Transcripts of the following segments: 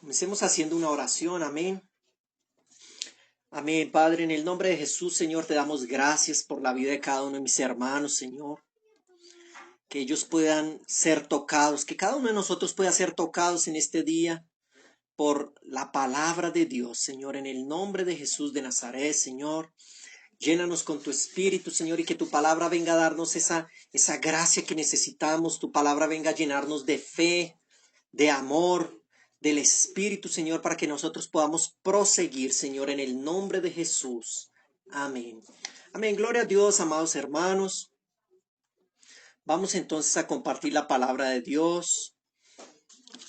Comencemos haciendo una oración, amén. Amén, Padre, en el nombre de Jesús, Señor, te damos gracias por la vida de cada uno de mis hermanos, Señor. Que ellos puedan ser tocados, que cada uno de nosotros pueda ser tocados en este día por la palabra de Dios, Señor, en el nombre de Jesús de Nazaret, Señor. Llénanos con tu espíritu, Señor, y que tu palabra venga a darnos esa gracia que necesitamos. Tu palabra venga a llenarnos de fe, de amor, del Espíritu, Señor, para que nosotros podamos proseguir, Señor, en el nombre de Jesús. Amén. Amén. Gloria a Dios, amados hermanos. Vamos entonces a compartir la palabra de Dios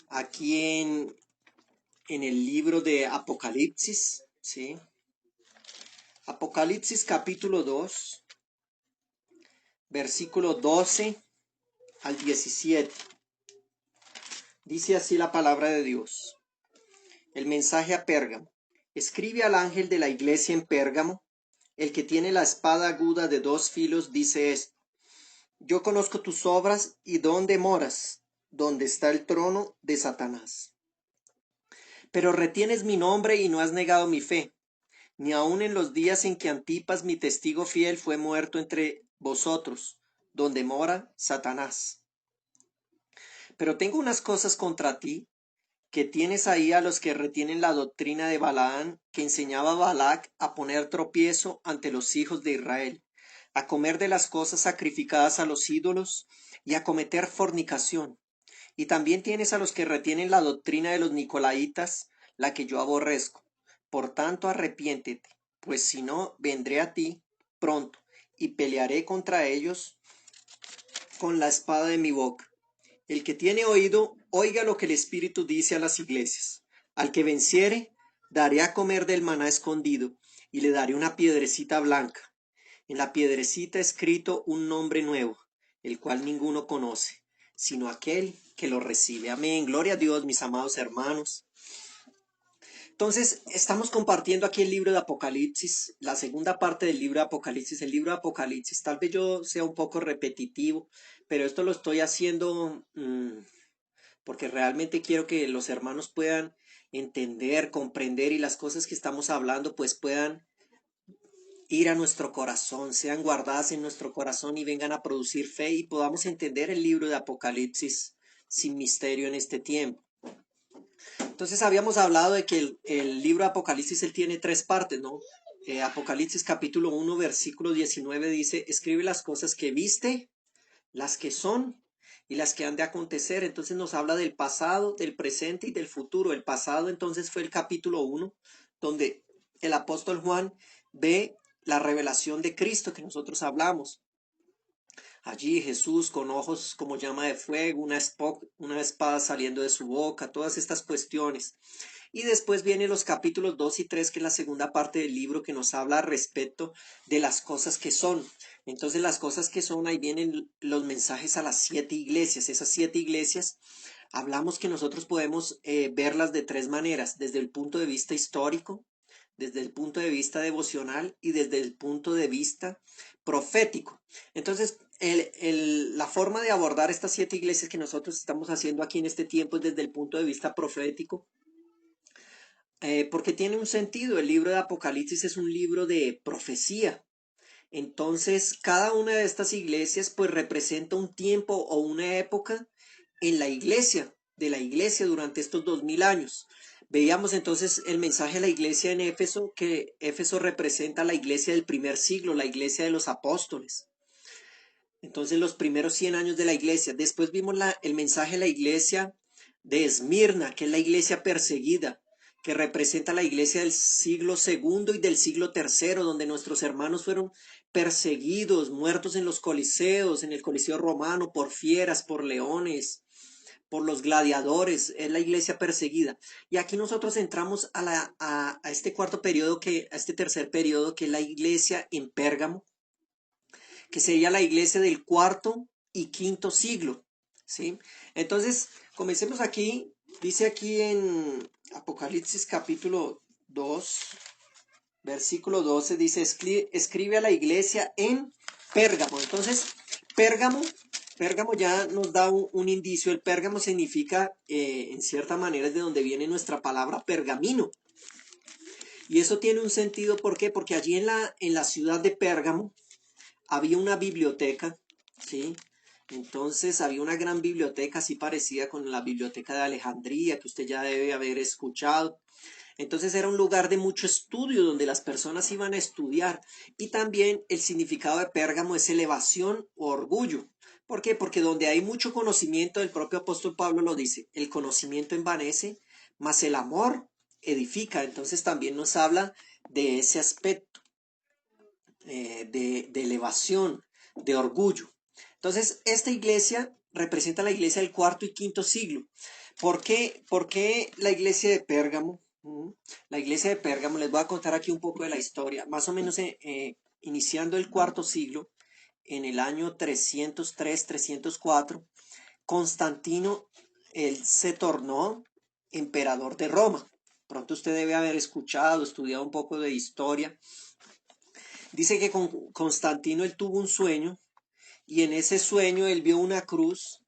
aquí en el libro de Apocalipsis, ¿sí? Apocalipsis capítulo 2, versículo 12 al 17. Dice así la palabra de Dios. El mensaje a Pérgamo. Escribe al ángel de la iglesia en Pérgamo, el que tiene la espada aguda de 2 filos, dice esto: Yo conozco tus obras y dónde moras, donde está el trono de Satanás. Pero retienes mi nombre y no has negado mi fe, ni aun en los días en que Antipas, mi testigo fiel, fue muerto entre vosotros, donde mora Satanás. Pero tengo unas cosas contra ti, que tienes ahí a los que retienen la doctrina de Balaán, que enseñaba a Balac a poner tropiezo ante los hijos de Israel, a comer de las cosas sacrificadas a los ídolos y a cometer fornicación. Y también tienes a los que retienen la doctrina de los nicolaitas, la que yo aborrezco. Por tanto, arrepiéntete, pues si no, vendré a ti pronto y pelearé contra ellos con la espada de mi boca. El que tiene oído, oiga lo que el Espíritu dice a las iglesias. Al que venciere, daré a comer del maná escondido, y le daré una piedrecita blanca. En la piedrecita escrito un nombre nuevo, el cual ninguno conoce, sino aquel que lo recibe. Amén. Gloria a Dios, mis amados hermanos. Entonces, estamos compartiendo aquí el libro de Apocalipsis, la segunda parte del libro de Apocalipsis. El libro de Apocalipsis, tal vez yo sea un poco repetitivo, pero esto lo estoy haciendo porque realmente quiero que los hermanos puedan entender, comprender, y las cosas que estamos hablando pues puedan ir a nuestro corazón, sean guardadas en nuestro corazón y vengan a producir fe y podamos entender el libro de Apocalipsis sin misterio en este tiempo. Entonces habíamos hablado de que el libro de Apocalipsis él tiene 3 partes, ¿no? Apocalipsis capítulo 1 versículo 19 dice: escribe las cosas que viste, las que son y las que han de acontecer. Entonces nos habla del pasado, del presente y del futuro. El pasado entonces fue el capítulo 1, donde el apóstol Juan ve la revelación de Cristo que nosotros hablamos. Allí Jesús con ojos como llama de fuego, una espada saliendo de su boca, todas estas cuestiones. Y después vienen los capítulos 2 y 3, que es la segunda parte del libro, que nos habla respecto de las cosas que son. Entonces las cosas que son, ahí vienen los mensajes a las 7 iglesias. Esas 7 iglesias, hablamos que nosotros podemos verlas de 3 maneras: desde el punto de vista histórico, desde el punto de vista devocional y desde el punto de vista profético. Entonces, la forma de abordar estas 7 iglesias que nosotros estamos haciendo aquí en este tiempo es desde el punto de vista profético, porque tiene un sentido. El libro de Apocalipsis es un libro de profecía. Entonces, cada una de estas iglesias pues representa un tiempo o una época en la iglesia, de la iglesia durante estos 2000 años. Veíamos entonces el mensaje a la iglesia en Éfeso, que Éfeso representa la iglesia del primer siglo, la iglesia de los apóstoles. Entonces los primeros 100 años de la iglesia. Después vimos el mensaje a la iglesia de Esmirna, que es la iglesia perseguida, que representa la iglesia del siglo segundo y del siglo tercero, donde nuestros hermanos fueron perseguidos, muertos en los coliseos, en el coliseo romano, por fieras, por leones, por los gladiadores. Es la iglesia perseguida. Y aquí nosotros entramos a este cuarto periodo, a este tercer periodo, que es la iglesia en Pérgamo, que sería la iglesia del cuarto y quinto siglo, ¿sí? Entonces, comencemos aquí. Dice aquí en Apocalipsis capítulo 2, versículo 12, dice: escribe a la iglesia en Pérgamo. Entonces, Pérgamo Pérgamo ya nos da un indicio. El Pérgamo significa, en cierta manera, es de donde viene nuestra palabra pergamino. Y eso tiene un sentido, ¿por qué? Porque allí en la ciudad de Pérgamo había una biblioteca, ¿sí? Entonces había una gran biblioteca así parecida con la biblioteca de Alejandría, que usted ya debe haber escuchado. Entonces era un lugar de mucho estudio donde las personas iban a estudiar. Y también el significado de Pérgamo es elevación o orgullo. ¿Por qué? Porque donde hay mucho conocimiento, el propio apóstol Pablo lo dice, el conocimiento envanece, mas el amor edifica. Entonces también nos habla de ese aspecto, de elevación, de orgullo. Entonces, esta iglesia representa la iglesia del cuarto y quinto siglo. Por qué la iglesia de Pérgamo? La iglesia de Pérgamo, les voy a contar aquí un poco de la historia. Más o menos iniciando el cuarto siglo, en el año 303, 304, Constantino, él se tornó emperador de Roma. Pronto usted debe haber escuchado, estudiado un poco de historia. Dice que con Constantino él tuvo un sueño y en ese sueño él vio una cruz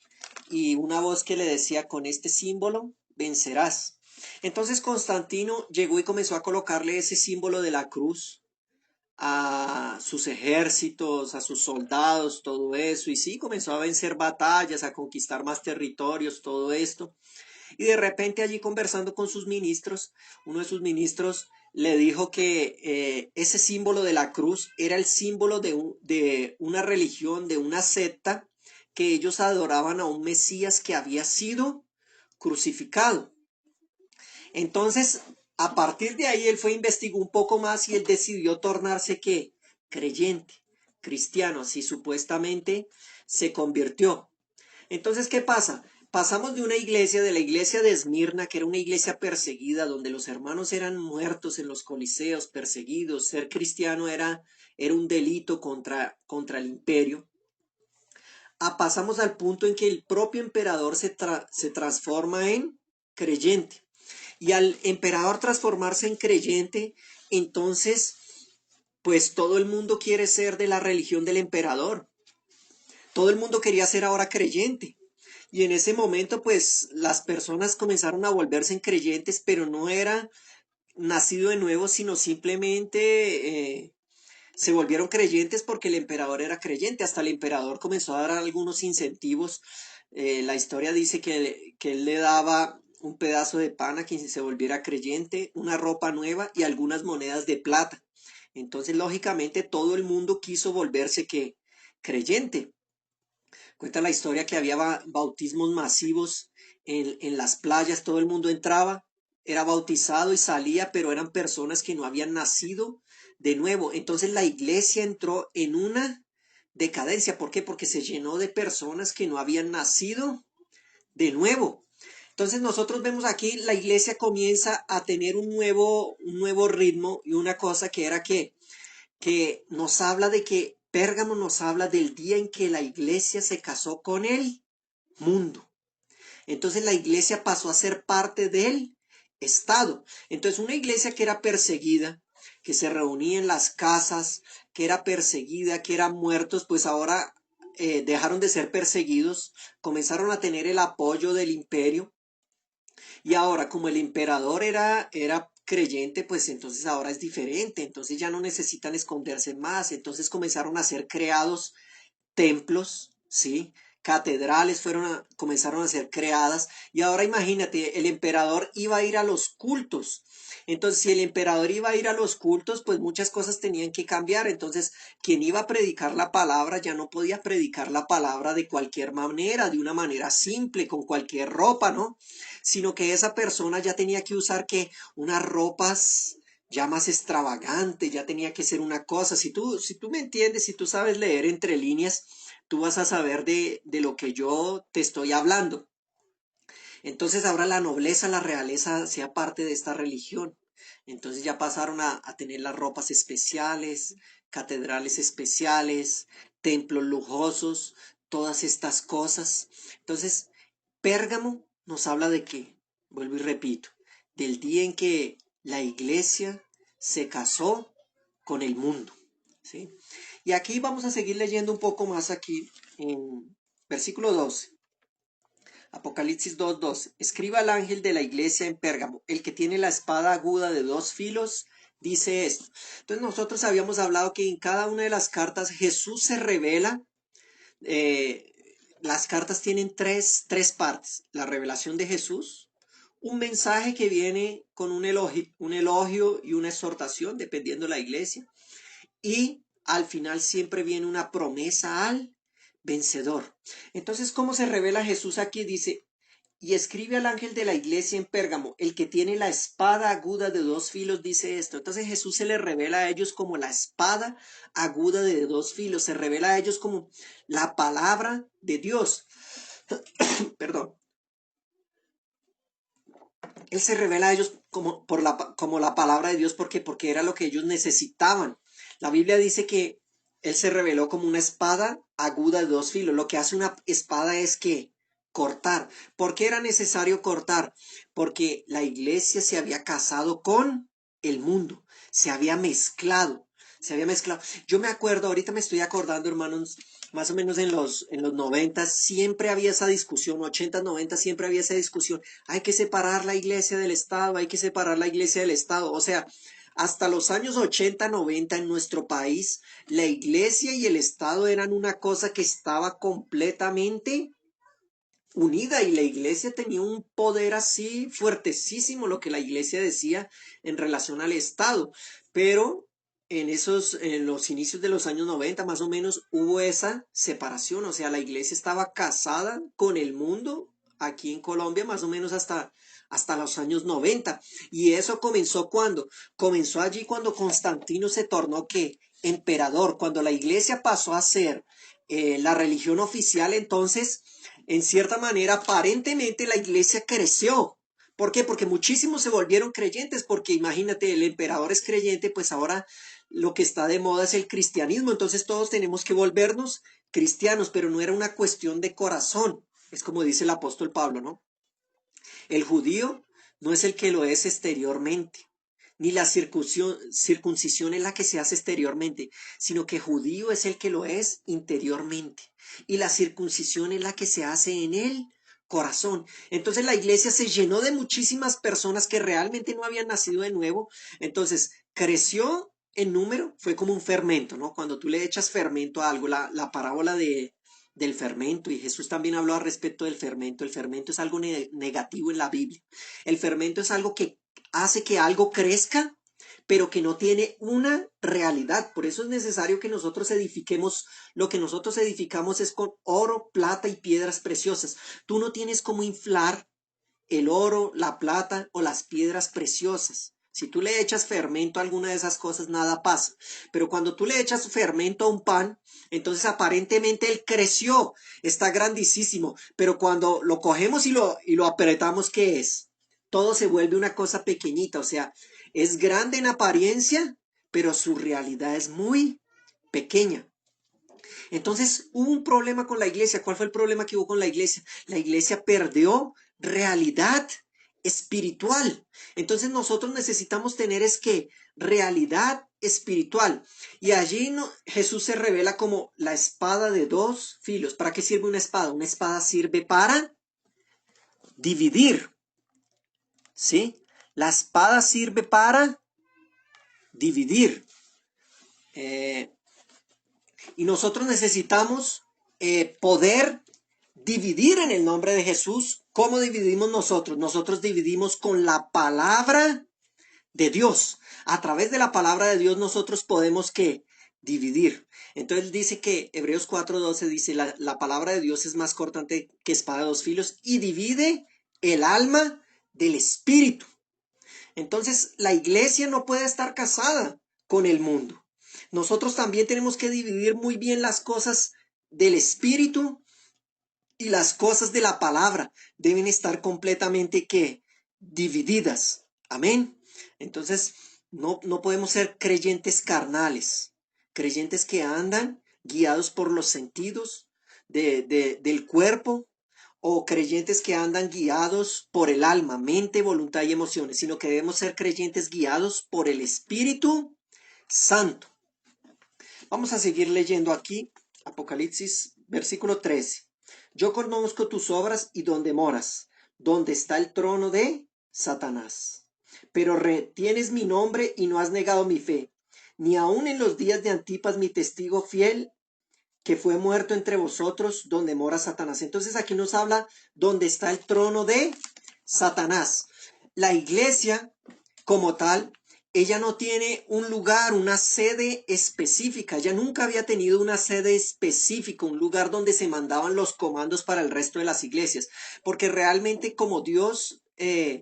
y una voz que le decía, con este símbolo vencerás. Entonces Constantino llegó y comenzó a colocarle ese símbolo de la cruz a sus ejércitos, a sus soldados, todo eso. Y sí, comenzó a vencer batallas, a conquistar más territorios, todo esto. Y de repente allí conversando con sus ministros, uno de sus ministros le dijo que ese símbolo de la cruz era el símbolo de una religión, de una secta, que ellos adoraban a un Mesías que había sido crucificado. Entonces, a partir de ahí, él fue, investigó un poco más y él decidió tornarse, ¿qué? Creyente, cristiano, así supuestamente se convirtió. Entonces, ¿qué pasa? Pasamos de la iglesia de Esmirna, que era una iglesia perseguida, donde los hermanos eran muertos en los coliseos, perseguidos, ser cristiano era un delito contra el imperio, pasamos al punto en que el propio emperador se transforma en creyente. Y al emperador transformarse en creyente, entonces, pues todo el mundo quiere ser de la religión del emperador. Todo el mundo quería ser ahora creyente. Y en ese momento, pues las personas comenzaron a volverse en creyentes, pero no era nacido de nuevo, sino simplemente se volvieron creyentes porque el emperador era creyente. Hasta el emperador comenzó a dar algunos incentivos. La historia dice que él le daba un pedazo de pan a quien se volviera creyente, una ropa nueva y algunas monedas de plata. Entonces, lógicamente, todo el mundo quiso volverse que creyente. Cuenta la historia que había bautismos masivos en las playas, todo el mundo entraba, era bautizado y salía, pero eran personas que no habían nacido de nuevo. Entonces la iglesia entró en una decadencia. ¿Por qué? Porque se llenó de personas que no habían nacido de nuevo. Entonces nosotros vemos aquí la iglesia comienza a tener un nuevo ritmo y una cosa que era que nos habla de que Pérgamo nos habla del día en que la iglesia se casó con el mundo. Entonces la iglesia pasó a ser parte del Estado. Entonces una iglesia que era perseguida, que se reunía en las casas, que era perseguida, que eran muertos, pues ahora dejaron de ser perseguidos, comenzaron a tener el apoyo del imperio. Y ahora, como el emperador era creyente, pues entonces ahora es diferente, entonces ya no necesitan esconderse más, entonces comenzaron a ser creados templos, ¿sí? Catedrales comenzaron a ser creadas y ahora imagínate, el emperador iba a ir a los cultos. Entonces, si el emperador iba a ir a los cultos, pues muchas cosas tenían que cambiar. Entonces, quien iba a predicar la palabra ya no podía predicar la palabra de cualquier manera, de una manera simple, con cualquier ropa, ¿no? Sino que esa persona ya tenía que usar que unas ropas ya más extravagante, ya tenía que ser una cosa. Si tú me entiendes, si tú sabes leer entre líneas, tú vas a saber de lo que yo te estoy hablando. Entonces ahora la nobleza, la realeza, sea parte de esta religión. Entonces ya pasaron a tener las ropas especiales, catedrales especiales, templos lujosos, todas estas cosas. Entonces, Pérgamo nos habla de que, vuelvo y repito, del día en que la iglesia se casó con el mundo, ¿sí? Y aquí vamos a seguir leyendo un poco más aquí versículo 12. Apocalipsis 2:12. Escriba al ángel de la iglesia en Pérgamo, el que tiene la espada aguda de dos filos, dice esto. Entonces nosotros habíamos hablado que en cada una de las cartas Jesús se revela. Las cartas tienen tres partes. La revelación de Jesús, un mensaje que viene con un elogio y una exhortación, dependiendo de la iglesia, y al final siempre viene una promesa al vencedor. Entonces, ¿cómo se revela Jesús aquí? Dice, y escribe al ángel de la iglesia en Pérgamo, el que tiene la espada aguda de dos filos, dice esto. Entonces Jesús se le revela a ellos como la espada aguda de dos filos, se revela a ellos como la palabra de Dios. Perdón. Él se revela a ellos como la palabra de Dios, porque era lo que ellos necesitaban. La Biblia dice que Él se reveló como una espada aguda de dos filos. Lo que hace una espada es que cortar. ¿Por qué era necesario cortar? Porque la iglesia se había casado con el mundo, se había mezclado. Yo me acuerdo, ahorita me estoy acordando, hermanos, más o menos en los 90 siempre había esa discusión, 80, 90 siempre había esa discusión. Hay que separar la iglesia del Estado, hay que separar la iglesia del Estado. O sea, hasta los años 80, 90 en nuestro país, la iglesia y el Estado eran una cosa que estaba completamente unida y la iglesia tenía un poder así fuertecísimo lo que la iglesia decía en relación al Estado, pero en los inicios de los años 90 más o menos hubo esa separación, o sea, la iglesia estaba casada con el mundo aquí en Colombia más o menos hasta los años 90 y eso comenzó allí cuando Constantino se tornó que emperador, cuando la iglesia pasó a ser la religión oficial, entonces en cierta manera, aparentemente la iglesia creció. ¿Por qué? Porque muchísimos se volvieron creyentes, porque imagínate, el emperador es creyente, pues ahora lo que está de moda es el cristianismo, entonces todos tenemos que volvernos cristianos, pero no era una cuestión de corazón, es como dice el apóstol Pablo, ¿no? El judío no es el que lo es exteriormente, ni la circuncisión es la que se hace exteriormente, sino que judío es el que lo es interiormente. Y la circuncisión es la que se hace en el corazón. Entonces la iglesia se llenó de muchísimas personas que realmente no habían nacido de nuevo. Entonces creció en número, fue como un fermento, ¿no? Cuando tú le echas fermento a algo, la parábola del fermento, y Jesús también habló al respecto del fermento. El fermento es algo negativo en la Biblia. El fermento es algo que hace que algo crezca, pero que no tiene una realidad. Por eso es necesario que nosotros edifiquemos. Lo que nosotros edificamos es con oro, plata y piedras preciosas. Tú no tienes cómo inflar el oro, la plata o las piedras preciosas. Si tú le echas fermento a alguna de esas cosas, nada pasa. Pero cuando tú le echas fermento a un pan, entonces aparentemente él creció, está grandísimo. Pero cuando lo cogemos y lo apretamos, ¿qué es? Todo se vuelve una cosa pequeñita. O sea, es grande en apariencia, pero su realidad es muy pequeña. Entonces hubo un problema con la iglesia. ¿Cuál fue el problema que hubo con la iglesia? La iglesia perdió realidad espiritual. Entonces nosotros necesitamos tener es que realidad espiritual. Y allí Jesús se revela como la espada de dos filos. ¿Para qué sirve una espada? Una espada sirve para dividir. ¿Sí? La espada sirve para dividir. Y nosotros necesitamos poder dividir en el nombre de Jesús. ¿Cómo dividimos nosotros? Nosotros dividimos con la palabra de Dios. A través de la palabra de Dios nosotros podemos ¿qué? Dividir. Entonces dice que Hebreos 4:12 dice la palabra de Dios es más cortante que espada de dos filos y divide el alma del espíritu. Entonces la iglesia no puede estar casada con el mundo. Nosotros también tenemos que dividir muy bien las cosas del espíritu y las cosas de la palabra. Deben estar completamente ¿qué? Divididas. Amén. Entonces no podemos ser creyentes carnales, creyentes que andan guiados por los sentidos del cuerpo, o creyentes que andan guiados por el alma, mente, voluntad y emociones, sino que debemos ser creyentes guiados por el Espíritu Santo. Vamos a seguir leyendo aquí, Apocalipsis, versículo 13. Yo conozco tus obras y dónde moras, donde está el trono de Satanás. Pero retienes mi nombre y no has negado mi fe, ni aun en los días de Antipas, mi testigo fiel, que fue muerto entre vosotros, donde mora Satanás. Entonces aquí nos habla donde está el trono de Satanás. La iglesia, como tal, ella no tiene un lugar, una sede específica. Ella nunca había tenido una sede específica, un lugar donde se mandaban los comandos para el resto de las iglesias. Porque realmente como Dios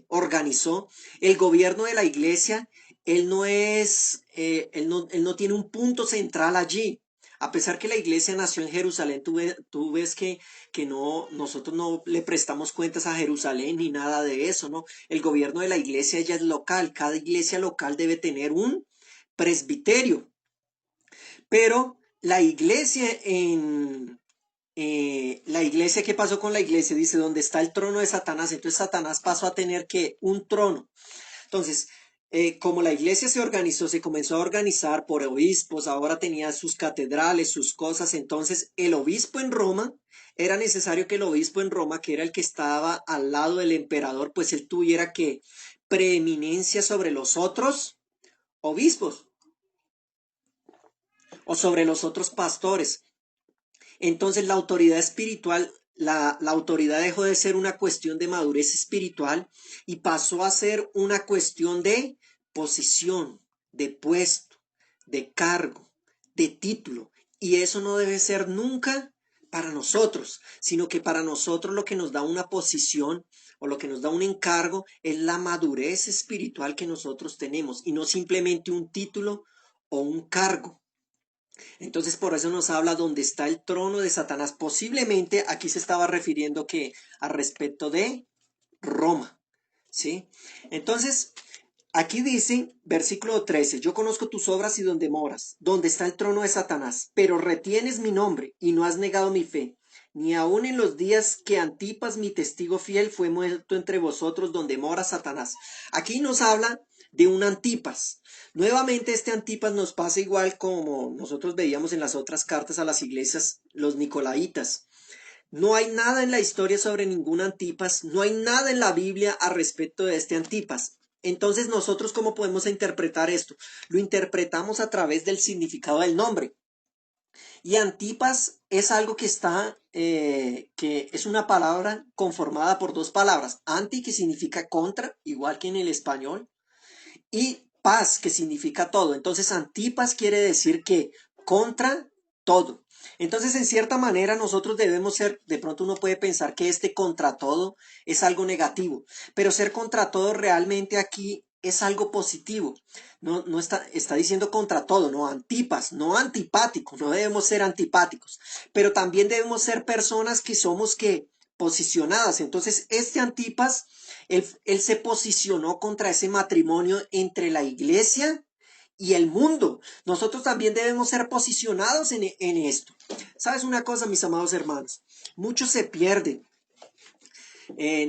organizó el gobierno de la iglesia, él no es, él no tiene un punto central allí. A pesar que la iglesia nació en Jerusalén, tú ves que no, nosotros no le prestamos cuentas a Jerusalén ni nada de eso, ¿no? El gobierno de la iglesia ya es local, cada iglesia local debe tener un presbiterio, pero la iglesia la iglesia, ¿qué pasó con la iglesia? Dice, ¿dónde está el trono de Satanás? Entonces Satanás pasó a tener que un trono. Entonces, como la iglesia se organizó, se comenzó a organizar por obispos, ahora tenía sus catedrales, sus cosas, entonces el obispo en Roma, era necesario que el obispo en Roma, que era el que estaba al lado del emperador, pues él tuviera que preeminencia sobre los otros obispos o sobre los otros pastores. Entonces la autoridad espiritual, la autoridad dejó de ser una cuestión de madurez espiritual y pasó a ser una cuestión de posición, de puesto, de cargo, de título. Y eso no debe ser nunca para nosotros, sino que para nosotros lo que nos da una posición o lo que nos da un encargo es la madurez espiritual que nosotros tenemos y no simplemente un título o un cargo. Entonces por eso nos habla donde está el trono de Satanás. Posiblemente aquí se estaba refiriendo que a respecto de Roma, ¿sí? Entonces aquí dice, versículo 13, yo conozco tus obras y donde moras, donde está el trono de Satanás, pero retienes mi nombre y no has negado mi fe, ni aun en los días que Antipas, mi testigo fiel, fue muerto entre vosotros, donde mora Satanás. Aquí nos habla de un Antipas. Nuevamente este Antipas nos pasa igual como nosotros veíamos en las otras cartas a las iglesias, los Nicolaitas. No hay nada en la historia sobre ningún Antipas, no hay nada en la Biblia a respecto de este Antipas. Entonces nosotros, ¿cómo podemos interpretar esto? Lo interpretamos a través del significado del nombre. Y Antipas es algo que está, que es una palabra conformada por dos palabras. Anti, que significa contra, igual que en el español, y paz, que significa todo. Entonces, Antipas quiere decir que contra todo. Entonces, en cierta manera, nosotros debemos ser, de pronto uno puede pensar que este contra todo es algo negativo, pero ser contra todo realmente aquí es algo positivo. No está diciendo contra todo, no Antipas, no antipáticos, no debemos ser antipáticos, pero también debemos ser personas que somos que posicionadas. Entonces, este Antipas, él se posicionó contra ese matrimonio entre la iglesia y el mundo. Nosotros también debemos ser posicionados en esto. ¿Sabes una cosa, mis amados hermanos? Muchos se pierden.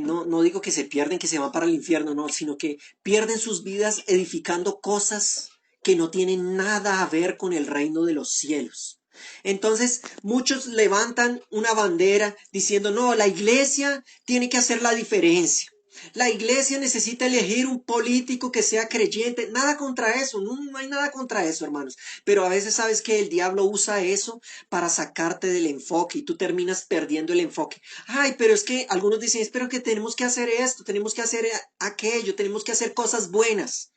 No digo que se pierden, que se van para el infierno, no, sino que pierden sus vidas edificando cosas que no tienen nada a ver con el reino de los cielos. Entonces, muchos levantan una bandera diciendo, no, la iglesia tiene que hacer la diferencia. La iglesia necesita elegir un político que sea creyente. Nada contra eso, no hay nada contra eso, hermanos. Pero a veces sabes que el diablo usa eso para sacarte del enfoque y tú terminas perdiendo el enfoque. Ay, pero es que algunos dicen, espero que tenemos que hacer esto, tenemos que hacer aquello, tenemos que hacer cosas buenas.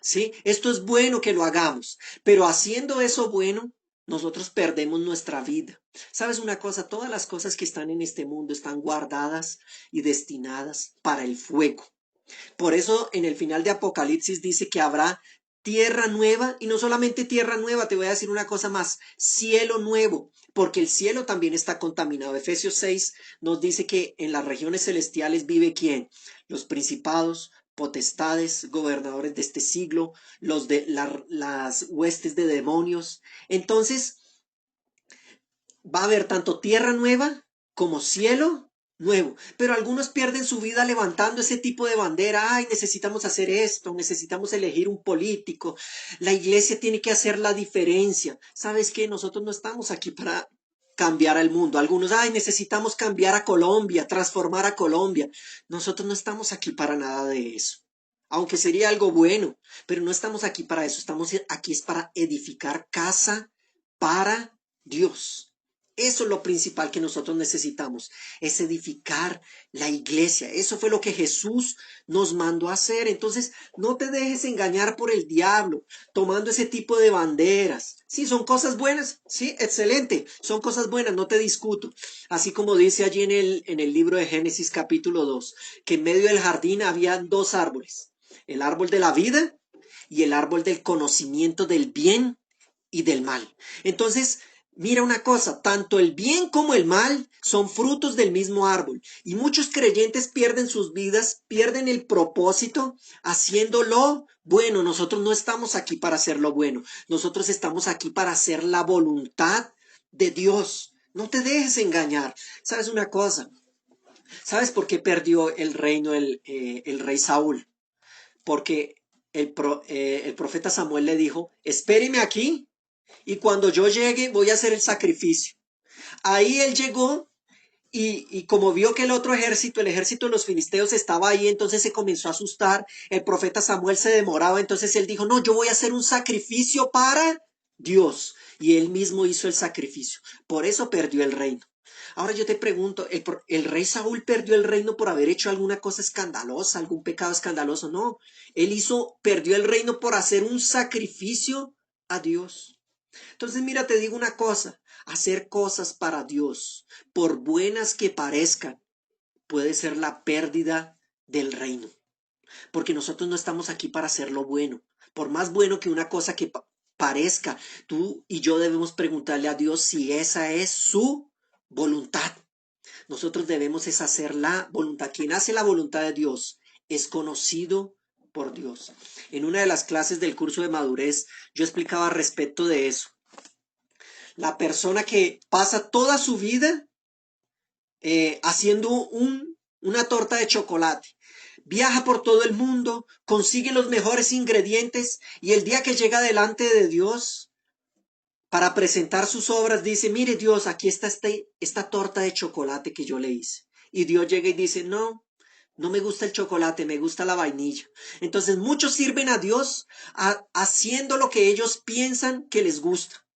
¿Sí? Esto es bueno que lo hagamos, pero haciendo eso bueno, nosotros perdemos nuestra vida. ¿Sabes una cosa? Todas las cosas que están en este mundo están guardadas y destinadas para el fuego. Por eso en el final de Apocalipsis dice que habrá tierra nueva y no solamente tierra nueva, te voy a decir una cosa más, cielo nuevo, porque el cielo también está contaminado. Efesios 6 nos dice que en las regiones celestiales vive ¿quién? Los principados, potestades, gobernadores de este siglo, las huestes de demonios. Entonces va a haber tanto tierra nueva como cielo nuevo, pero algunos pierden su vida levantando ese tipo de bandera. Ay, necesitamos hacer esto, necesitamos elegir un político, la iglesia tiene que hacer la diferencia. ¿Sabes qué? Nosotros no estamos aquí cambiar al mundo. Algunos, ay, necesitamos cambiar a Colombia, transformar a Colombia. Nosotros no estamos aquí para nada de eso. Aunque sería algo bueno, pero no estamos aquí para eso. Estamos aquí es para edificar casa para Dios. Eso es lo principal que nosotros necesitamos, es edificar la iglesia. Eso fue lo que Jesús nos mandó a hacer. Entonces, no te dejes engañar por el diablo, tomando ese tipo de banderas. Sí, son cosas buenas, sí, excelente, son cosas buenas, no te discuto. Así como dice allí en el libro de Génesis capítulo 2, que en medio del jardín había dos árboles, el árbol de la vida y el árbol del conocimiento del bien y del mal. Entonces, mira una cosa, tanto el bien como el mal son frutos del mismo árbol y muchos creyentes pierden sus vidas, pierden el propósito haciéndolo bueno. Nosotros no estamos aquí para hacer lo bueno, nosotros estamos aquí para hacer la voluntad de Dios. No te dejes engañar. ¿Sabes una cosa? ¿Sabes por qué perdió el reino el rey Saúl? Porque el profeta Samuel le dijo, espéreme aquí y cuando yo llegue voy a hacer el sacrificio. Ahí él llegó y como vio que el ejército de los filisteos estaba ahí, entonces se comenzó a asustar. El profeta Samuel se demoraba, entonces él dijo, no, yo voy a hacer un sacrificio para Dios. Y él mismo hizo el sacrificio. Por eso perdió el reino. Ahora yo te pregunto, ¿el rey Saúl perdió el reino por haber hecho alguna cosa escandalosa, algún pecado escandaloso? No, perdió el reino por hacer un sacrificio a Dios. Entonces, mira, te digo una cosa, hacer cosas para Dios, por buenas que parezcan, puede ser la pérdida del reino, porque nosotros no estamos aquí para hacer lo bueno. Por más bueno que una cosa que parezca, tú y yo debemos preguntarle a Dios si esa es su voluntad. Nosotros debemos es hacer la voluntad. Quien hace la voluntad de Dios es conocido por Dios. En una de las clases del curso de madurez, yo explicaba respecto de eso. La persona que pasa toda su vida haciendo una torta de chocolate. Viaja por todo el mundo, consigue los mejores ingredientes y el día que llega delante de Dios para presentar sus obras dice, mire Dios, aquí está esta torta de chocolate que yo le hice. Y Dios llega y dice, no, no me gusta el chocolate, me gusta la vainilla. Entonces muchos sirven a Dios haciendo lo que ellos piensan que les gusta.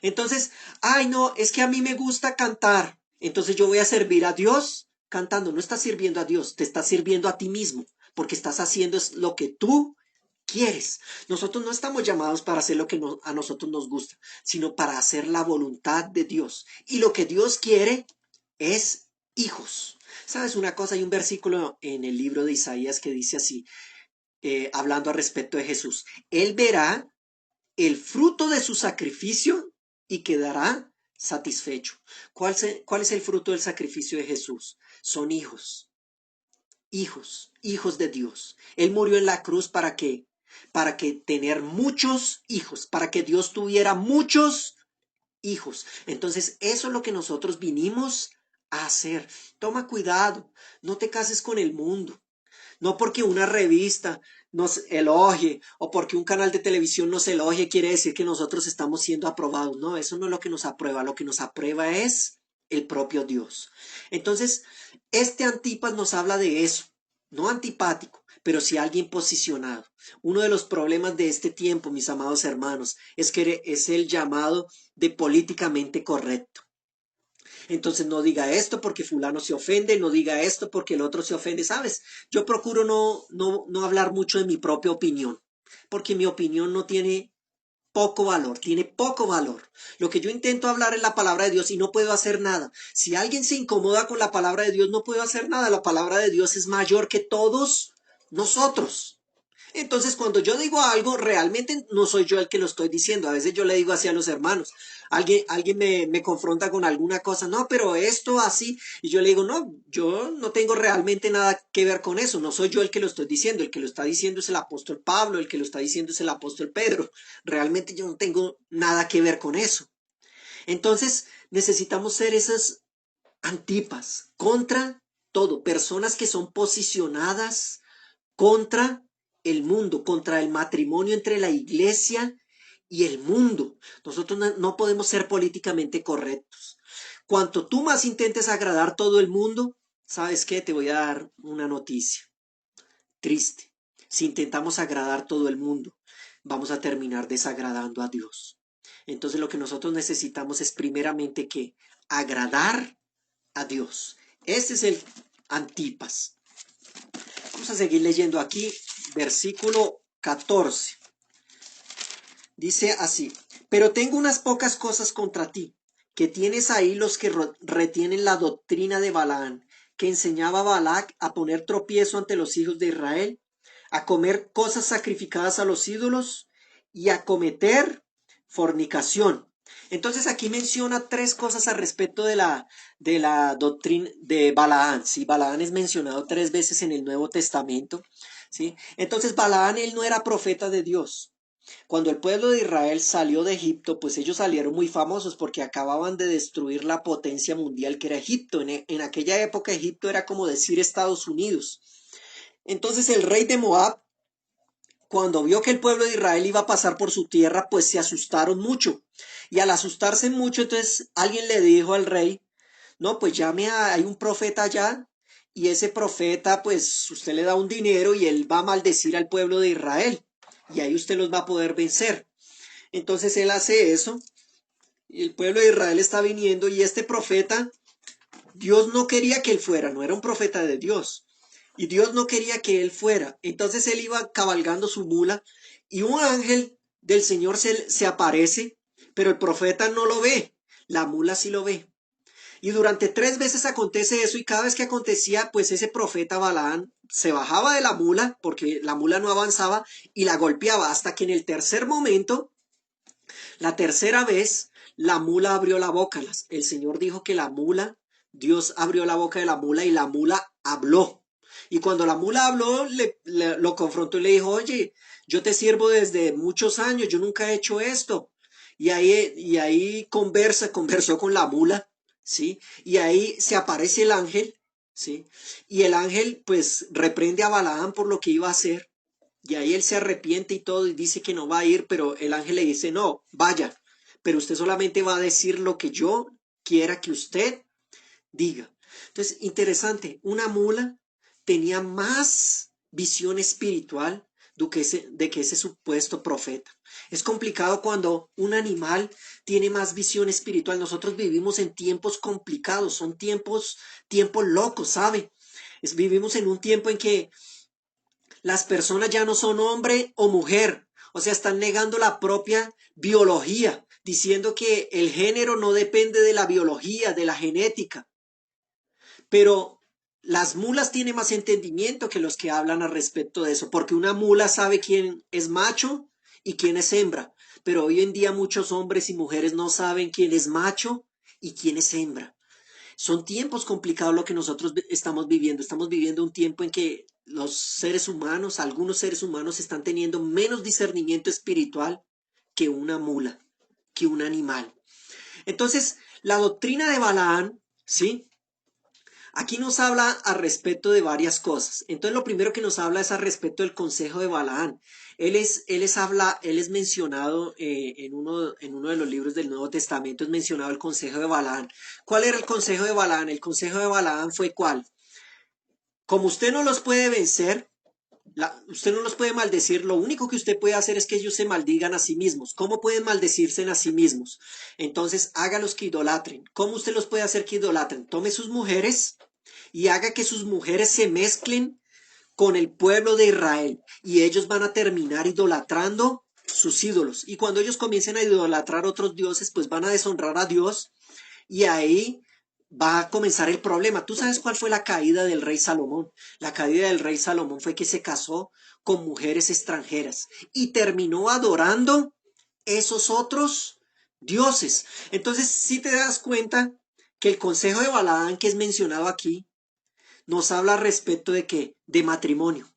Entonces, ay no, es que a mí me gusta cantar. Entonces yo voy a servir a Dios cantando. No estás sirviendo a Dios, te estás sirviendo a ti mismo, porque estás haciendo lo que tú quieres. Nosotros no estamos llamados para hacer lo que a nosotros nos gusta, sino para hacer la voluntad de Dios. Y lo que Dios quiere es hijos. ¿Sabes una cosa? Hay un versículo en el libro de Isaías que dice así, hablando al respecto de Jesús. Él verá el fruto de su sacrificio y quedará satisfecho. ¿Cuál es el fruto del sacrificio de Jesús? Son hijos, hijos de Dios. Él murió en la cruz ¿para qué? Para que tener muchos hijos, para que Dios tuviera muchos hijos. Entonces, eso es lo que nosotros vinimos a hacer. Toma cuidado, no te cases con el mundo. No porque una revista nos elogie o porque un canal de televisión nos elogie quiere decir que nosotros estamos siendo aprobados. No, eso no es lo que nos aprueba. Lo que nos aprueba es el propio Dios. Entonces, este Antipas nos habla de eso. No antipático, pero sí alguien posicionado. Uno de los problemas de este tiempo, mis amados hermanos, es que es el llamado de políticamente correcto. Entonces no diga esto porque fulano se ofende, no diga esto porque el otro se ofende, ¿sabes? Yo procuro no hablar mucho de mi propia opinión, porque mi opinión no tiene poco valor, tiene poco valor. Lo que yo intento hablar es la palabra de Dios y no puedo hacer nada. Si alguien se incomoda con la palabra de Dios, no puedo hacer nada. La palabra de Dios es mayor que todos nosotros. Entonces, cuando yo digo algo, realmente no soy yo el que lo estoy diciendo. A veces yo le digo así a los hermanos. Alguien me confronta con alguna cosa. No, pero esto así. Y yo le digo, no, yo no tengo realmente nada que ver con eso. No soy yo el que lo estoy diciendo. El que lo está diciendo es el apóstol Pablo. El que lo está diciendo es el apóstol Pedro. Realmente yo no tengo nada que ver con eso. Entonces, necesitamos ser esas Antipas contra todo. Personas que son posicionadas contra el mundo, contra el matrimonio entre la iglesia y el mundo. Nosotros no podemos ser políticamente correctos. Cuanto tú más intentes agradar a todo el mundo, ¿sabes qué? Te voy a dar una noticia triste. Si intentamos agradar a todo el mundo, vamos a terminar desagradando a Dios. Entonces lo que nosotros necesitamos es primeramente que agradar a Dios. Este es el Antipas. Vamos a seguir leyendo aquí, versículo 14. Dice así: pero tengo unas pocas cosas contra ti, que tienes ahí los que retienen la doctrina de Balaán, que enseñaba a Balac a poner tropiezo ante los hijos de Israel, a comer cosas sacrificadas a los ídolos y a cometer fornicación. Entonces aquí menciona tres cosas al respecto de la doctrina de Balaán. ¿Sí? Balaán es mencionado 3 veces en el Nuevo Testamento. ¿Sí? Entonces Balaán, él no era profeta de Dios. Cuando el pueblo de Israel salió de Egipto, pues ellos salieron muy famosos porque acababan de destruir la potencia mundial que era Egipto. En aquella época Egipto era como decir Estados Unidos. Entonces el rey de Moab, cuando vio que el pueblo de Israel iba a pasar por su tierra, pues se asustaron mucho. Y al asustarse mucho, entonces alguien le dijo al rey: no, pues hay un profeta allá, y ese profeta, pues usted le da un dinero y él va a maldecir al pueblo de Israel, y ahí usted los va a poder vencer. Entonces él hace eso, y el pueblo de Israel está viniendo, y este profeta, Dios no quería que él fuera, no era un profeta de Dios. Y Dios no quería que él fuera. Entonces él iba cabalgando su mula y un ángel del Señor se aparece, pero el profeta no lo ve. La mula sí lo ve. Y durante 3 veces acontece eso, y cada vez que acontecía, pues ese profeta Balaán se bajaba de la mula, porque la mula no avanzaba, y la golpeaba, hasta que en el tercer momento, la tercera vez, la mula abrió la boca. El Señor dijo que Dios abrió la boca de la mula y la mula habló. Y cuando la mula habló, lo confrontó y le dijo: oye, yo te sirvo desde muchos años, yo nunca he hecho esto. Y ahí conversó con la mula, ¿sí? Y ahí se aparece el ángel, ¿sí? Y el ángel pues reprende a Balaam por lo que iba a hacer. Y ahí él se arrepiente y todo y dice que no va a ir, pero el ángel le dice: no, vaya, pero usted solamente va a decir lo que yo quiera que usted diga. Entonces, interesante, una mula tenía más visión espiritual de que ese supuesto profeta. Es complicado cuando un animal tiene más visión espiritual. Nosotros vivimos en tiempos complicados, son tiempos locos, ¿sabe? Vivimos en un tiempo en que las personas ya no son hombre o mujer, o sea, están negando la propia biología, diciendo que el género no depende de la biología, de la genética. Pero las mulas tienen más entendimiento que los que hablan al respecto de eso, porque una mula sabe quién es macho y quién es hembra, pero hoy en día muchos hombres y mujeres no saben quién es macho y quién es hembra. Son tiempos complicados lo que nosotros estamos viviendo. Estamos viviendo un tiempo en que los seres humanos, algunos seres humanos, están teniendo menos discernimiento espiritual que una mula, que un animal. Entonces, la doctrina de Balaán, ¿sí? Aquí nos habla al respecto de varias cosas. Entonces, lo primero que nos habla es al respecto del consejo de Balaán. Él es mencionado en uno de los libros del Nuevo Testamento, es mencionado el consejo de Balaán. ¿Cuál era el consejo de Balaán? El consejo de Balaán fue ¿cuál? Como usted no los puede vencer, usted no los puede maldecir, lo único que usted puede hacer es que ellos se maldigan a sí mismos. ¿Cómo pueden maldecirse a sí mismos? Entonces, hágalos que idolatren. ¿Cómo usted los puede hacer que idolatren? Tome sus mujeres y haga que sus mujeres se mezclen con el pueblo de Israel, y ellos van a terminar idolatrando sus ídolos. Y cuando ellos comiencen a idolatrar otros dioses, pues van a deshonrar a Dios, y ahí va a comenzar el problema. ¿Tú sabes cuál fue la caída del rey Salomón? La caída del rey Salomón fue que se casó con mujeres extranjeras y terminó adorando esos otros dioses. Entonces, si te das cuenta que el consejo de Balaán que es mencionado aquí nos habla respecto de qué, de matrimonio.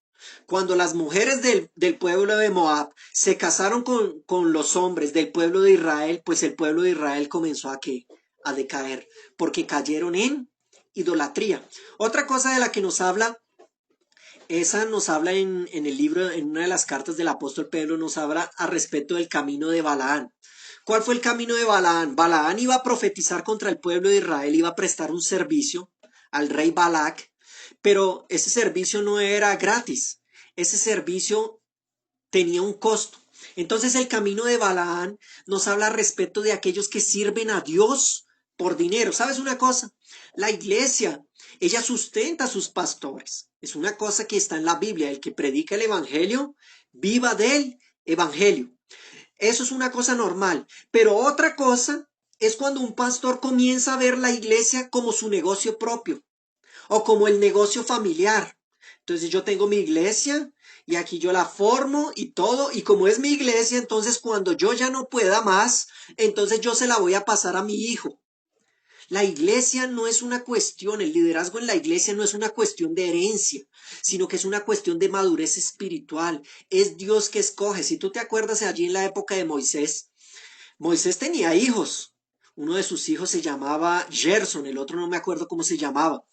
Cuando las mujeres del pueblo de Moab se casaron con los hombres del pueblo de Israel, pues el pueblo de Israel comenzó a qué, a decaer, porque cayeron en idolatría. Otra cosa de la que nos habla Esa nos habla en el libro, en una de las cartas del apóstol Pedro, nos habla a respecto del camino de Balaán. ¿Cuál fue el camino de Balaán? Balaán iba a profetizar contra el pueblo de Israel, iba a prestar un servicio al rey Balac, pero ese servicio no era gratis, ese servicio tenía un costo. Entonces el camino de Balaán nos habla respecto de aquellos que sirven a Dios por dinero. ¿Sabes una cosa? La iglesia, ella sustenta a sus pastores. Es una cosa que está en la Biblia. El que predica el evangelio, viva del evangelio. Eso es una cosa normal. Pero otra cosa es cuando un pastor comienza a ver la iglesia como su negocio propio o como el negocio familiar. Entonces yo tengo mi iglesia y aquí yo la formo y todo, y como es mi iglesia, entonces cuando yo ya no pueda más, entonces yo se la voy a pasar a mi hijo. La iglesia no es una cuestión, el liderazgo en la iglesia no es una cuestión de herencia, sino que es una cuestión de madurez espiritual. Es Dios que escoge. Si tú te acuerdas allí en la época de Moisés, Moisés tenía hijos. Uno de sus hijos se llamaba Gerson, el otro no me acuerdo cómo se llamaba.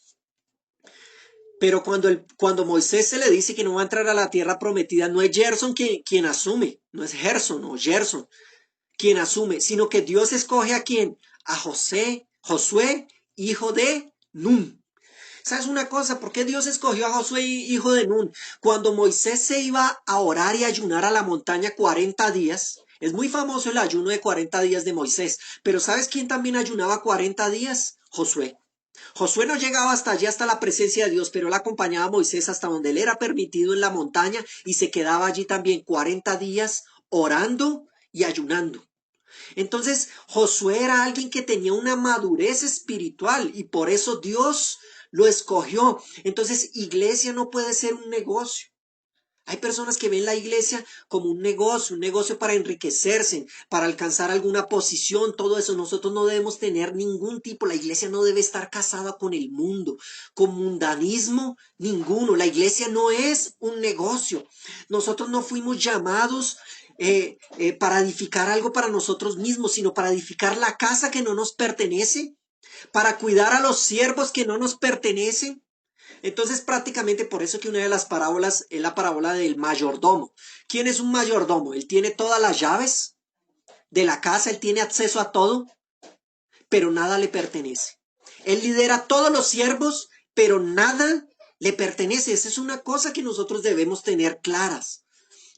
Pero cuando Moisés se le dice que no va a entrar a la tierra prometida, no es Gerson quien asume, no es Gerson o Gerson quien asume, sino que Dios escoge a quién, a Josué, hijo de Nun. ¿Sabes una cosa? ¿Por qué Dios escogió a Josué, hijo de Nun? Cuando Moisés se iba a orar y ayunar a la montaña 40 días, es muy famoso el ayuno de 40 días de Moisés, pero ¿sabes quién también ayunaba 40 días? Josué. Josué no llegaba hasta allí, hasta la presencia de Dios, pero él acompañaba a Moisés hasta donde le era permitido en la montaña y se quedaba allí también 40 días orando y ayunando. Entonces, Josué era alguien que tenía una madurez espiritual y por eso Dios lo escogió. Entonces, iglesia no puede ser un negocio. Hay personas que ven la iglesia como un negocio para enriquecerse, para alcanzar alguna posición, todo eso. Nosotros no debemos tener ningún tipo, la iglesia no debe estar casada con el mundo, con mundanismo ninguno. La iglesia no es un negocio. Nosotros no fuimos llamados para edificar algo para nosotros mismos, sino para edificar la casa que no nos pertenece, para cuidar a los siervos que no nos pertenecen. Entonces, prácticamente por eso que una de las parábolas es la parábola del mayordomo. ¿Quién es un mayordomo? Él tiene todas las llaves de la casa, él tiene acceso a todo, pero nada le pertenece. Él lidera a todos los siervos, pero nada le pertenece. Esa es una cosa que nosotros debemos tener claras.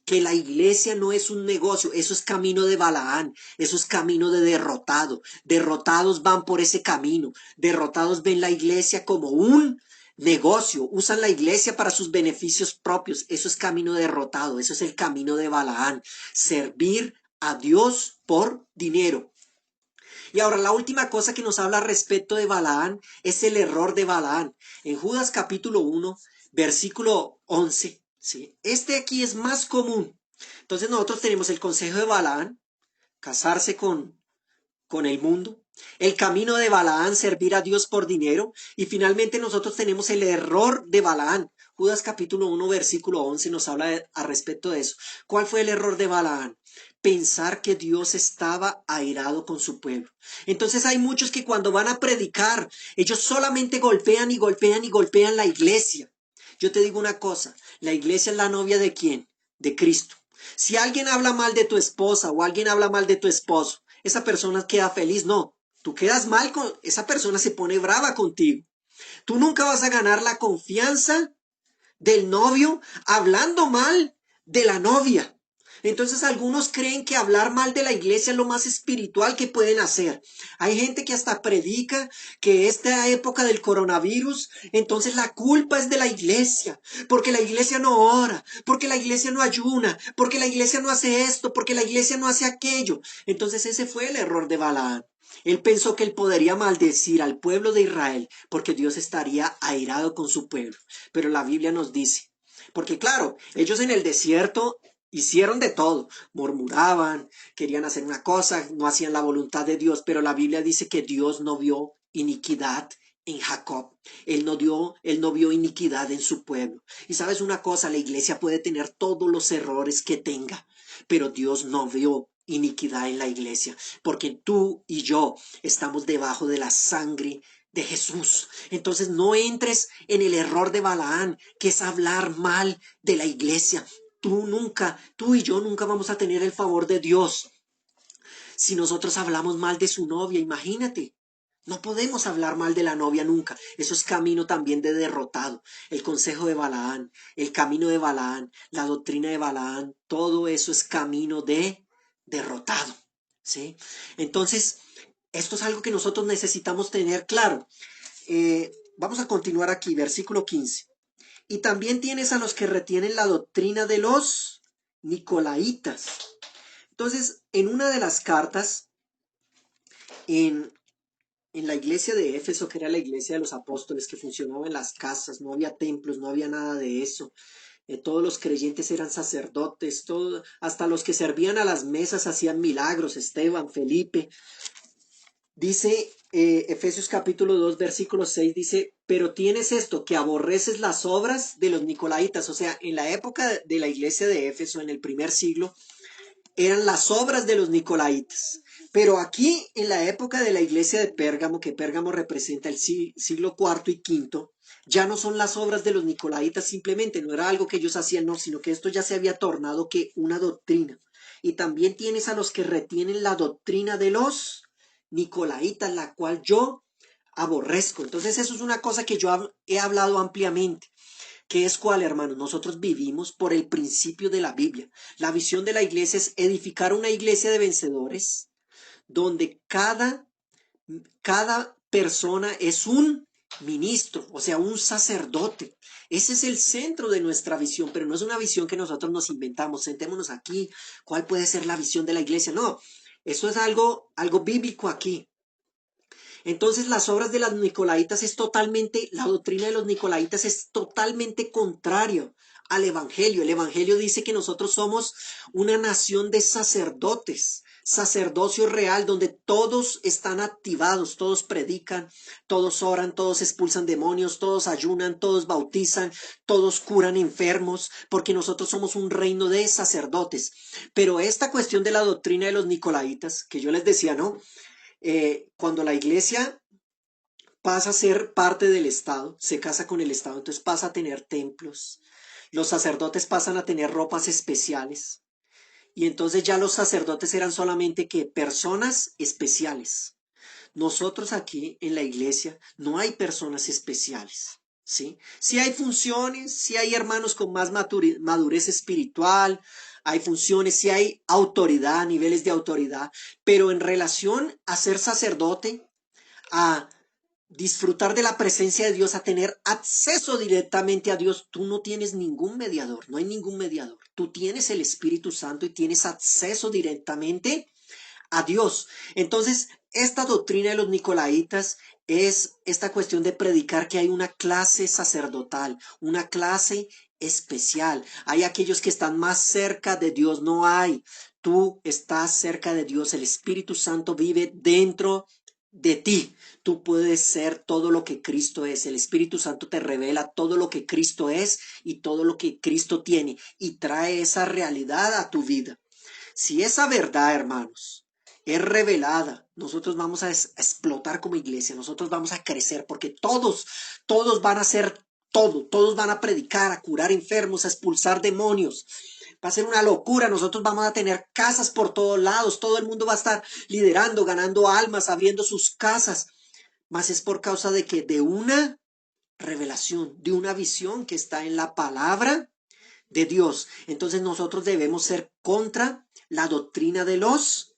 Que la iglesia no es un negocio, eso es camino de Balaán, eso es camino de derrotado. Derrotados van por ese camino, derrotados ven la iglesia como un negocio, usan la iglesia para sus beneficios propios, eso es camino derrotado, eso es el camino de Balaán, servir a Dios por dinero. Y ahora la última cosa que nos habla respecto de Balaán es el error de Balaán. En Judas capítulo 1, versículo 11, ¿sí? Este aquí es más común. Entonces nosotros tenemos el consejo de Balaán, casarse con el mundo, el camino de Balaán, servir a Dios por dinero, y finalmente nosotros tenemos el error de Balaán. Judas capítulo 1, versículo 11 nos habla a respecto de eso. ¿Cuál fue el error de Balaán? Pensar que Dios estaba airado con su pueblo. Entonces hay muchos que cuando van a predicar, ellos solamente golpean y golpean y golpean la iglesia. Yo te digo una cosa, la iglesia es la novia ¿de quién? De Cristo. Si alguien habla mal de tu esposa o alguien habla mal de tu esposo, esa persona queda feliz, no. Tú quedas mal con esa persona, se pone brava contigo. Tú nunca vas a ganar la confianza del novio hablando mal de la novia. Entonces algunos creen que hablar mal de la iglesia es lo más espiritual que pueden hacer. Hay gente que hasta predica que esta época del coronavirus, entonces la culpa es de la iglesia, porque la iglesia no ora, porque la iglesia no ayuna, porque la iglesia no hace esto, porque la iglesia no hace aquello. Entonces ese fue el error de Balaán. Él pensó que él podría maldecir al pueblo de Israel porque Dios estaría airado con su pueblo. Pero la Biblia nos dice, porque claro, ellos en el desierto hicieron de todo, murmuraban, querían hacer una cosa, no hacían la voluntad de Dios, pero la Biblia dice que Dios no vio iniquidad en Jacob. Él no vio iniquidad en su pueblo. Y sabes una cosa, la iglesia puede tener todos los errores que tenga, pero Dios no vio iniquidad en la iglesia, porque tú y yo estamos debajo de la sangre de Jesús. Entonces no entres en el error de Balaán, que es hablar mal de la iglesia. Tú y yo nunca vamos a tener el favor de Dios si nosotros hablamos mal de su novia, imagínate. No podemos hablar mal de la novia nunca. Eso es camino también de derrotado. El consejo de Balaán, el camino de Balaán, la doctrina de Balaán, todo eso es camino de derrotado. ¿Sí? Entonces, esto es algo que nosotros necesitamos tener claro. Vamos a continuar aquí, versículo 15. Y también tienes a los que retienen la doctrina de los Nicolaitas. Entonces, en una de las cartas, en la iglesia de Éfeso, que era la iglesia de los apóstoles, que funcionaba en las casas, no había templos, no había nada de eso. Todos los creyentes eran sacerdotes, hasta los que servían a las mesas hacían milagros, Esteban, Felipe. Dice Efesios capítulo 2, versículo 6, dice, pero tienes esto, que aborreces las obras de los Nicolaitas. O sea, en la época de la iglesia de Éfeso, en el primer siglo, eran las obras de los Nicolaitas. Pero aquí, en la época de la iglesia de Pérgamo, que Pérgamo representa el siglo IV y V, ya no son las obras de los Nicolaitas simplemente, no era algo que ellos hacían, no, sino que esto ya se había tornado que una doctrina. Y también tienes a los que retienen la doctrina de los Nicolaitas, la cual yo aborrezco. Entonces eso es una cosa que yo he hablado ampliamente. ¿Qué es cuál, hermanos? Nosotros vivimos por el principio de la Biblia. La visión de la iglesia es edificar una iglesia de vencedores donde cada persona es un ministro, o sea, un sacerdote. Ese es el centro de nuestra visión, pero no es una visión que nosotros nos inventamos. Sentémonos aquí, ¿cuál puede ser la visión de la iglesia? No, eso es algo bíblico aquí. Entonces las obras de las Nicolaitas la doctrina de los Nicolaitas es totalmente contrario al Evangelio. El Evangelio dice que nosotros somos una nación de sacerdotes, sacerdocio real, donde todos están activados, todos predican, todos oran, todos expulsan demonios, todos ayunan, todos bautizan, todos curan enfermos, porque nosotros somos un reino de sacerdotes. Pero esta cuestión de la doctrina de los Nicolaitas, que yo les decía, ¿no? Cuando la iglesia pasa a ser parte del Estado, se casa con el Estado, entonces pasa a tener templos, los sacerdotes pasan a tener ropas especiales, y entonces ya los sacerdotes eran solamente que personas especiales. Nosotros aquí en la iglesia no hay personas especiales, ¿sí? Sí hay funciones, sí hay hermanos con más madurez espiritual, hay funciones, sí hay autoridad, niveles de autoridad, pero en relación a ser sacerdote, a disfrutar de la presencia de Dios, a tener acceso directamente a Dios, tú no tienes ningún mediador, no hay ningún mediador. Tú tienes el Espíritu Santo y tienes acceso directamente a Dios. Entonces, esta doctrina de los Nicolaitas es esta cuestión de predicar que hay una clase sacerdotal, una clase especial. Hay aquellos que están más cerca de Dios, no hay. Tú estás cerca de Dios, el Espíritu Santo vive dentro de ti. Tú puedes ser todo lo que Cristo es. El Espíritu Santo te revela todo lo que Cristo es y todo lo que Cristo tiene y trae esa realidad a tu vida. Si esa verdad, hermanos, es revelada, nosotros vamos a explotar como iglesia, nosotros vamos a crecer, porque todos van a hacer todo, todos van a predicar, a curar enfermos, a expulsar demonios. Va a ser una locura, nosotros vamos a tener casas por todos lados, todo el mundo va a estar liderando, ganando almas, abriendo sus casas. Mas es por causa de que de una revelación, de una visión que está en la palabra de Dios. Entonces nosotros debemos ser contra la doctrina de los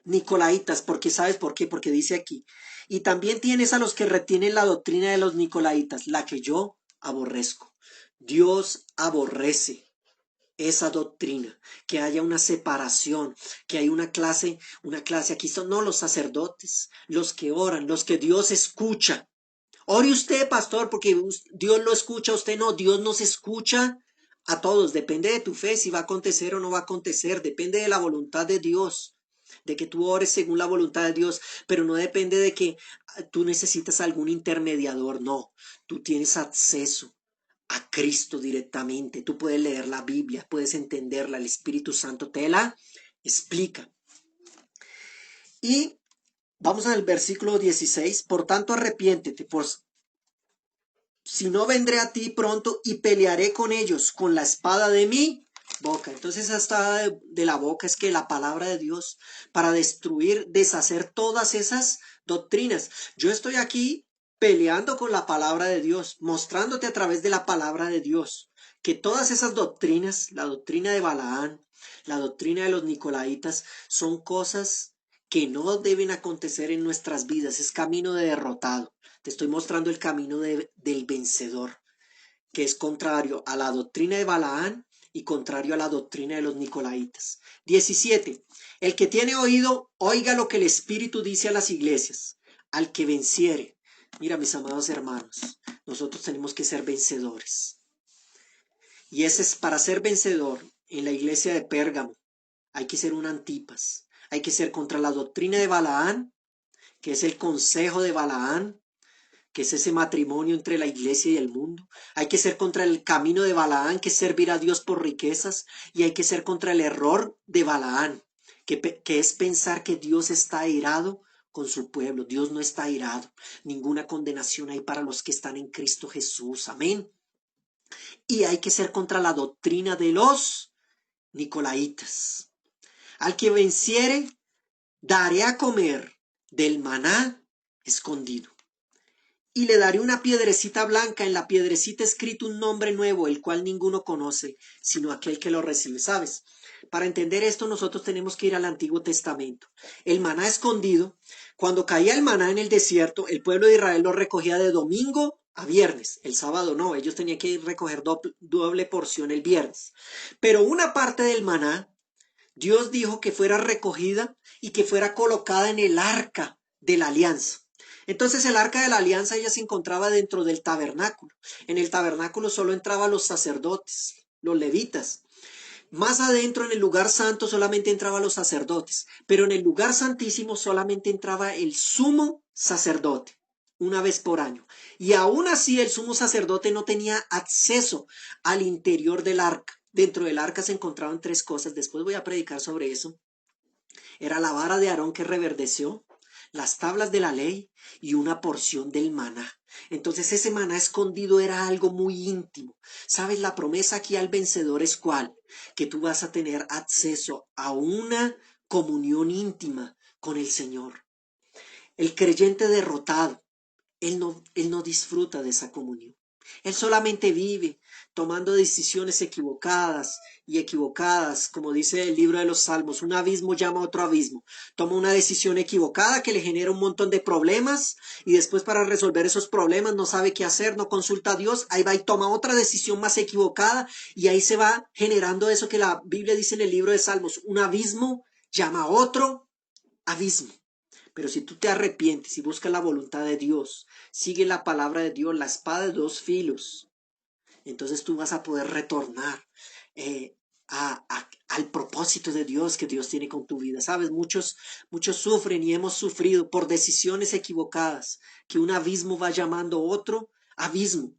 Nicolaitas, porque ¿sabes por qué? Porque dice aquí, y también tienes a los que retienen la doctrina de los Nicolaitas, la que yo aborrezco. Dios aborrece esa doctrina, que haya una separación, que hay una clase, aquí son no los sacerdotes, los que oran, los que Dios escucha. Ore usted, pastor, porque Dios lo escucha, usted no, Dios nos escucha a todos, depende de tu fe si va a acontecer o no va a acontecer, depende de la voluntad de Dios, de que tú ores según la voluntad de Dios, pero no depende de que tú necesitas algún intermediador, no, tú tienes acceso a Cristo directamente, tú puedes leer la Biblia, puedes entenderla, el Espíritu Santo te la explica. Y Vamos al versículo 16. Por tanto, arrepiéntete, pues si no vendré a ti pronto y pelearé con ellos con la espada de mi boca. Entonces esa espada de la boca es que la palabra de Dios para destruir, deshacer todas esas doctrinas. Yo estoy aquí peleando con la palabra de Dios, mostrándote a través de la palabra de Dios que todas esas doctrinas, la doctrina de Balaán, la doctrina de los Nicolaitas, son cosas que no deben acontecer en nuestras vidas, es camino de derrotado. Te estoy mostrando el camino del vencedor, que es contrario a la doctrina de Balaán y contrario a la doctrina de los Nicolaitas. 17. El que tiene oído, oiga lo que el Espíritu dice a las iglesias. Al que venciere. Mira, mis amados hermanos, nosotros tenemos que ser vencedores. Y ese es para ser vencedor en la iglesia de Pérgamo. Hay que ser un Antipas. Hay que ser contra la doctrina de Balaán, que es el consejo de Balaán, que es ese matrimonio entre la iglesia y el mundo. Hay que ser contra el camino de Balaán, que es servir a Dios por riquezas, y hay que ser contra el error de Balaán, que es pensar que Dios está airado con su pueblo. Dios no está airado. Ninguna condenación hay para los que están en Cristo Jesús. Amén. Y hay que ser contra la doctrina de los Nicolaitas. Al que venciere, daré a comer del maná escondido. Y le daré una piedrecita blanca, en la piedrecita escrito un nombre nuevo, el cual ninguno conoce, sino aquel que lo recibe. ¿Sabes? Para entender esto nosotros tenemos que ir al Antiguo Testamento. El maná escondido, cuando caía el maná en el desierto, el pueblo de Israel lo recogía de domingo a viernes. El sábado no, ellos tenían que recoger doble porción el viernes. Pero una parte del maná, Dios dijo que fuera recogida y que fuera colocada en el arca de la alianza. Entonces el arca de la alianza ella se encontraba dentro del tabernáculo. En el tabernáculo solo entraban los sacerdotes, los levitas. Más adentro en el lugar santo solamente entraban los sacerdotes, pero en el lugar santísimo solamente entraba el sumo sacerdote, una vez por año. Y aún así el sumo sacerdote no tenía acceso al interior del arca. Dentro del arca se encontraban tres cosas, después voy a predicar sobre eso. Era la vara de Aarón que reverdeció, las tablas de la ley y una porción del maná. Entonces ese maná escondido era algo muy íntimo. ¿Sabes? La promesa aquí al vencedor es ¿cuál? Que tú vas a tener acceso a una comunión íntima con el Señor. El creyente derrotado, él no disfruta de esa comunión. Él solamente vive tomando decisiones equivocadas, como dice el libro de los Salmos. Un abismo llama a otro abismo. Toma una decisión equivocada que le genera un montón de problemas y después para resolver esos problemas no sabe qué hacer, no consulta a Dios. Ahí va y toma otra decisión más equivocada y ahí se va generando eso que la Biblia dice en el libro de Salmos. Un abismo llama a otro abismo. Pero si tú te arrepientes y buscas la voluntad de Dios, sigue la palabra de Dios, la espada de dos filos, entonces tú vas a poder retornar al propósito de Dios que Dios tiene con tu vida. Sabes, muchos sufren y hemos sufrido por decisiones equivocadas, que un abismo va llamando a otro abismo.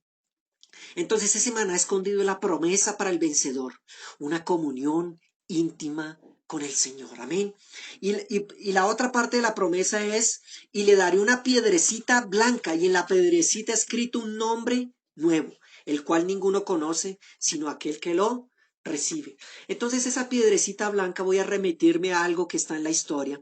Entonces ese maná escondido es la promesa para el vencedor, una comunión íntima con el Señor, amén. Y la otra parte de la promesa es, y le daré una piedrecita blanca, y en la piedrecita escrito un nombre nuevo, el cual ninguno conoce, sino aquel que lo recibe. Entonces esa piedrecita blanca, voy a remitirme a algo que está en la historia,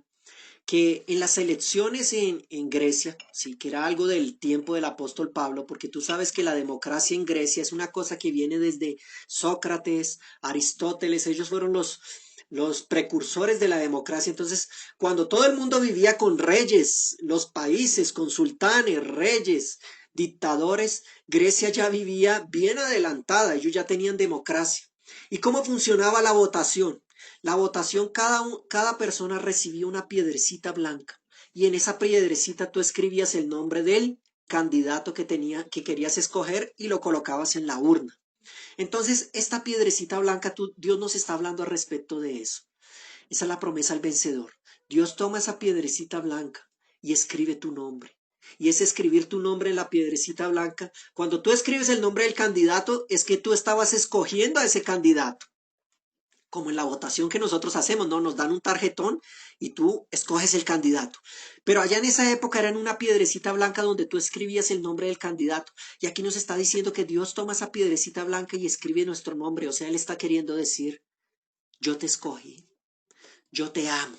que en las elecciones en Grecia, sí, que era algo del tiempo del apóstol Pablo, porque tú sabes que la democracia en Grecia es una cosa que viene desde Sócrates, Aristóteles, ellos fueron los precursores de la democracia. Entonces, cuando todo el mundo vivía con reyes, los países, con sultanes, reyes, dictadores, Grecia ya vivía bien adelantada, ellos ya tenían democracia. ¿Y cómo funcionaba la votación? La votación, cada persona recibía una piedrecita blanca y en esa piedrecita tú escribías el nombre del candidato que querías escoger y lo colocabas en la urna. Entonces, esta piedrecita blanca, Dios nos está hablando al respecto de eso. Esa es la promesa al vencedor. Dios toma esa piedrecita blanca y escribe tu nombre. Y es escribir tu nombre en la piedrecita blanca. Cuando tú escribes el nombre del candidato, es que tú estabas escogiendo a ese candidato. como en la votación que nosotros hacemos, ¿no? Nos dan un tarjetón y tú escoges el candidato. Pero allá en esa época era en una piedrecita blanca donde tú escribías el nombre del candidato. Y aquí nos está diciendo que Dios toma esa piedrecita blanca y escribe nuestro nombre. O sea, Él está queriendo decir, yo te escogí, yo te amo.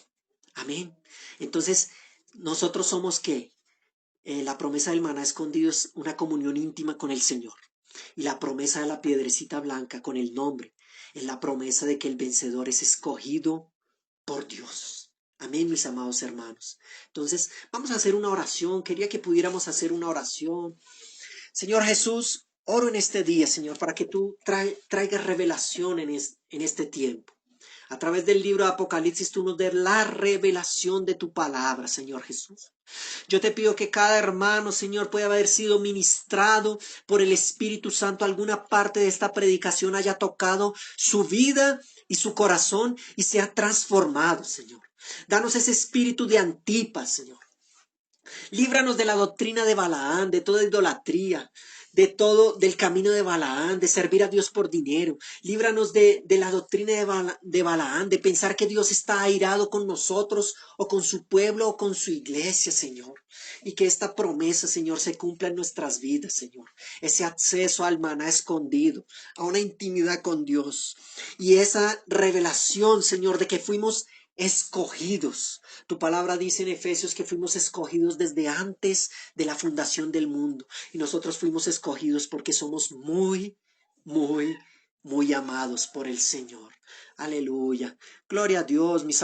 Amén. Entonces, nosotros somos ¿qué? La promesa del maná escondido es una comunión íntima con el Señor. Y la promesa de la piedrecita blanca con el nombre es la promesa de que el vencedor es escogido por Dios. Amén, mis amados hermanos. Entonces, vamos a hacer una oración. Quería que pudiéramos hacer una oración. Señor Jesús, oro en este día, Señor, para que tú traigas revelación en este tiempo. A través del libro de Apocalipsis tú nos des la revelación de tu palabra, Señor Jesús. Yo te pido que cada hermano, Señor, pueda haber sido ministrado por el Espíritu Santo. Alguna parte de esta predicación haya tocado su vida y su corazón y sea transformado, Señor. Danos ese espíritu de Antipas, Señor. Líbranos de la doctrina de Balaán, de toda idolatría, del camino de Balaán, de servir a Dios por dinero. Líbranos de la doctrina de Balaán, de pensar que Dios está airado con nosotros o con su pueblo o con su iglesia, Señor. Y que esta promesa, Señor, se cumpla en nuestras vidas, Señor. Ese acceso al maná escondido, a una intimidad con Dios. Y esa revelación, Señor, de que fuimos escogidos. Tu palabra dice en Efesios que fuimos escogidos desde antes de la fundación del mundo. Y nosotros fuimos escogidos porque somos muy, muy, muy amados por el Señor. Aleluya. Gloria a Dios, mis